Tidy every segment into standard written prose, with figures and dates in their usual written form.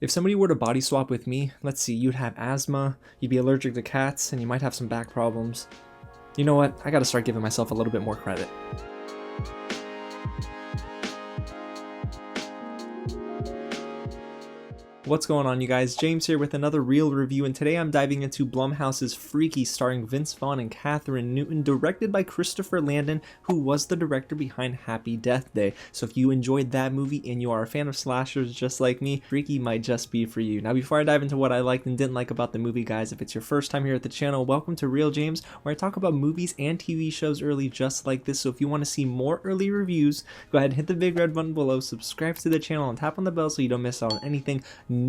If somebody were to body swap with me, let's see, you'd have asthma, you'd be allergic to cats, and you might have some back problems. You know what? I gotta start giving myself a little bit more credit. What's going on, you guys? James here with another real review, and today I'm diving into Blumhouse's Freaky, starring Vince Vaughn and Kathryn Newton, directed by Christopher Landon, who was the director behind Happy Death Day. So if you enjoyed that movie and you are a fan of slashers just like me, Freaky might just be for you. Now, before I dive into what I liked and didn't like about the movie, guys, if it's your first time here at the channel, welcome to Real James, where I talk about movies and TV shows early just like this. So if you want to see more early reviews, go ahead and hit the big red button below, subscribe to the channel, and tap on the bell so you don't miss out on anything new.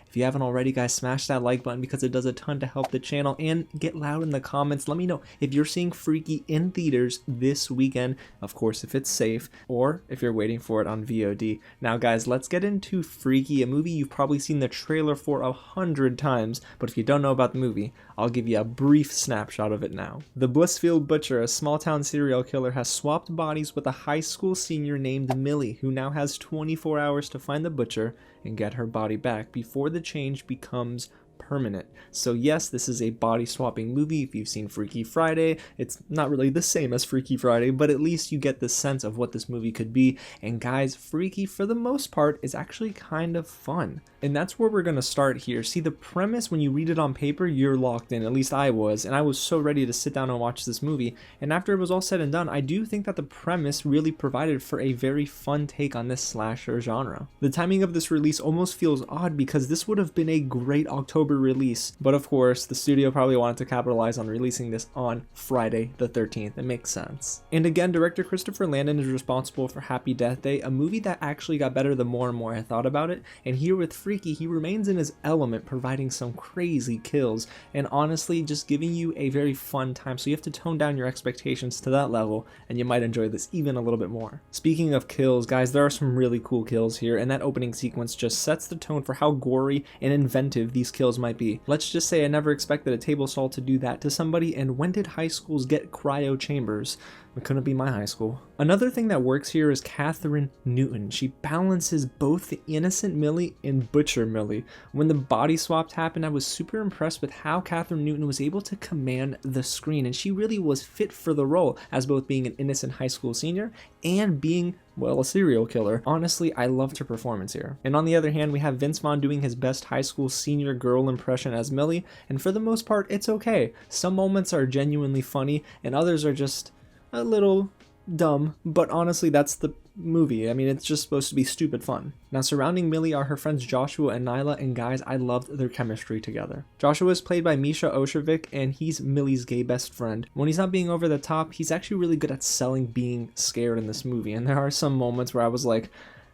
If you haven't already, guys, smash that like button because it does a ton to help the channel, and get loud in the comments. Let me know if you're seeing Freaky in theaters this weekend, of course if it's safe, or if you're waiting for it on VOD. Now guys, let's get into Freaky, a movie you've probably seen the trailer for 100 times, but if you don't know about the movie, I'll give you a brief snapshot of it now. The Blissfield Butcher, a small-town serial killer, has swapped bodies with a high school senior named Millie, who now has 24 hours to find the butcher and get her body back before the change becomes permanent. So yes, this is a body swapping movie. If you've seen Freaky Friday, it's not really the same as Freaky Friday, but at least you get the sense of what this movie could be. And guys, Freaky, for the most part, is actually kind of fun. And that's where we're going to start here. See, the premise, when you read it on paper, you're locked in. At least I was, and I was so ready to sit down and watch this movie. And after it was all said and done, I do think that the premise really provided for a very fun take on this slasher genre. The timing of this release almost feels odd because this would have been a great October release, but of course the studio probably wanted to capitalize on releasing this on Friday the 13th. It makes sense. And again, director Christopher Landon is responsible for Happy Death Day, a movie that actually got better the more and more I thought about it. And here with Freaky, he remains in his element, providing some crazy kills and honestly just giving you a very fun time. So you have to tone down your expectations to that level and you might enjoy this even a little bit more. Speaking of kills, guys, there are some really cool kills here, and that opening sequence just sets the tone for how gory and inventive these kills might be. Let's just say I never expected a table saw to do that to somebody, and when did high schools get cryo chambers? It couldn't be my high school. Another thing that works here is Kathryn Newton. She balances both the innocent Millie and butcher Millie. When the body swaps happened, I was super impressed with how Kathryn Newton was able to command the screen, and she really was fit for the role as both being an innocent high school senior and being, well, a serial killer. Honestly, I loved her performance here. And on the other hand, we have Vince Vaughn doing his best high school senior girl impression as Millie, and for the most part, it's okay. Some moments are genuinely funny, and others are just a little dumb, but honestly, that's the movie. I mean, it's just supposed to be stupid fun. Now, surrounding Millie are her friends Joshua and Nyla, and guys, I loved their chemistry together. Joshua is played by Misha Oshervik, and he's Millie's gay best friend. When he's not being over the top, he's actually really good at selling being scared in this movie, and there are some moments where I was like,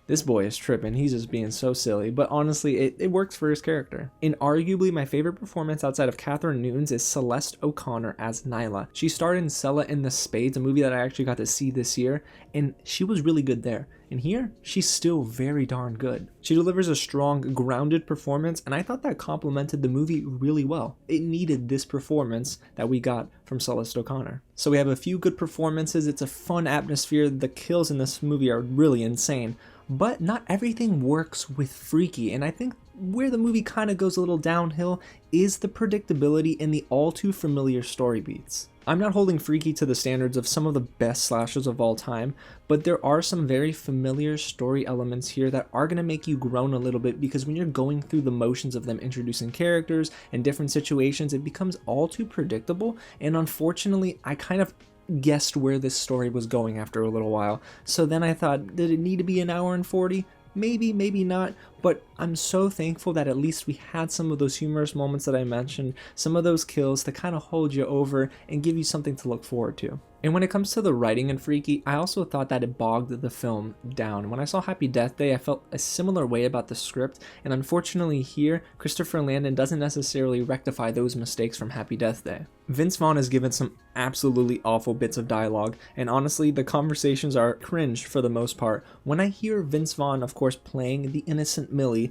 this boy is tripping, he's just being so silly, but honestly, it works for his character. And arguably my favorite performance outside of Kathryn Newton's is Celeste O'Connor as Nyla. She starred in Sella in the Spades, a movie that I actually got to see this year, and she was really good there. And here, she's still very darn good. She delivers a strong, grounded performance, and I thought that complemented the movie really well. It needed this performance that we got from Celeste O'Connor. So we have a few good performances, it's a fun atmosphere, the kills in this movie are really insane. But not everything works with Freaky, and I think where the movie kind of goes a little downhill is the predictability and the all too familiar story beats. I'm not holding Freaky to the standards of some of the best slashers of all time, but there are some very familiar story elements here that are going to make you groan a little bit, because when you're going through the motions of them introducing characters and different situations, it becomes all too predictable, and unfortunately, I kind of guessed where this story was going after a little while. So then I thought, did it need to be an hour and 40? Maybe, maybe not, but I'm so thankful that at least we had some of those humorous moments that I mentioned, some of those kills to kind of hold you over and give you something to look forward to. And when it comes to the writing in Freaky, I also thought that it bogged the film down. When I saw Happy Death Day, I felt a similar way about the script, and unfortunately here, Christopher Landon doesn't necessarily rectify those mistakes from Happy Death Day. Vince Vaughn is given some absolutely awful bits of dialogue, and honestly, the conversations are cringe for the most part. When I hear Vince Vaughn, of course, playing the innocent Millie,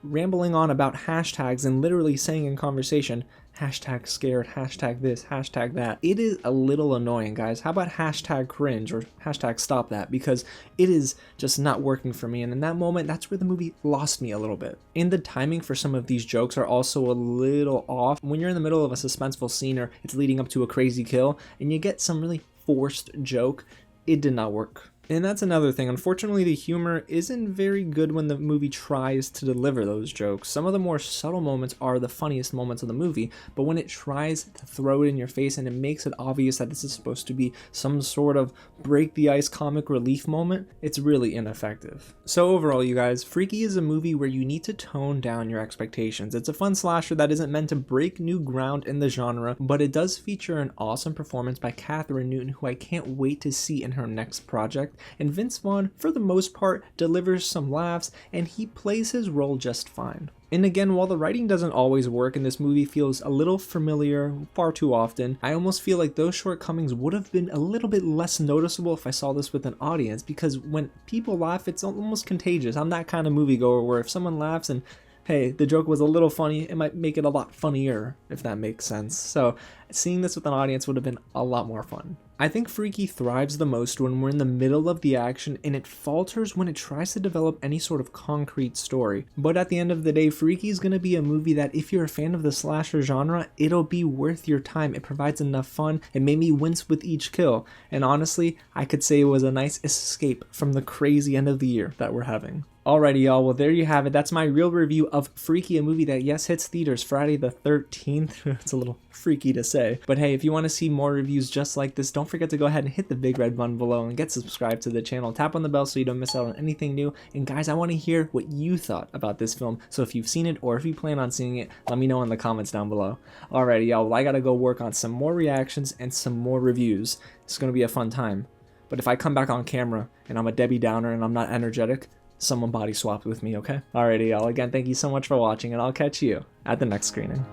rambling on about hashtags and literally saying in conversation, hashtag scared, hashtag this, hashtag that. It is a little annoying, guys. How about hashtag cringe or hashtag stop that? Because it is just not working for me. And in that moment, that's where the movie lost me a little bit. And the timing for some of these jokes are also a little off. When you're in the middle of a suspenseful scene or it's leading up to a crazy kill and you get some really forced joke, it did not work. And that's another thing. Unfortunately, the humor isn't very good when the movie tries to deliver those jokes. Some of the more subtle moments are the funniest moments of the movie, but when it tries to throw it in your face and it makes it obvious that this is supposed to be some sort of break the ice comic relief moment, it's really ineffective. So overall, you guys, Freaky is a movie where you need to tone down your expectations. It's a fun slasher that isn't meant to break new ground in the genre, but it does feature an awesome performance by Kathryn Newton, who I can't wait to see in her next project. And Vince Vaughn, for the most part, delivers some laughs, and he plays his role just fine. And again, while the writing doesn't always work and this movie feels a little familiar far too often, I almost feel like those shortcomings would have been a little bit less noticeable if I saw this with an audience, because when people laugh, it's almost contagious. I'm that kind of moviegoer where if someone laughs and hey, the joke was a little funny, it might make it a lot funnier, if that makes sense. So seeing this with an audience would have been a lot more fun. I think Freaky thrives the most when we're in the middle of the action, and it falters when it tries to develop any sort of concrete story. But at the end of the day, Freaky is going to be a movie that if you're a fan of the slasher genre, it'll be worth your time. It provides enough fun. It made me wince with each kill. And honestly, I could say it was a nice escape from the crazy end of the year that we're having. Alrighty, y'all, well, there you have it. That's my real review of Freaky, a movie that, yes, hits theaters Friday the 13th. It's a little freaky to say. But hey, if you want to see more reviews just like this, don't forget to go ahead and hit the big red button below and get subscribed to the channel. Tap on the bell so you don't miss out on anything new. And guys, I want to hear what you thought about this film. So if you've seen it or if you plan on seeing it, let me know in the comments down below. Alrighty, y'all, well, I gotta go work on some more reactions and some more reviews. It's gonna be a fun time. But if I come back on camera and I'm a Debbie Downer and I'm not energetic, someone body swapped with me, okay? Alrighty, y'all. Again, thank you so much for watching, and I'll catch you at the next screening.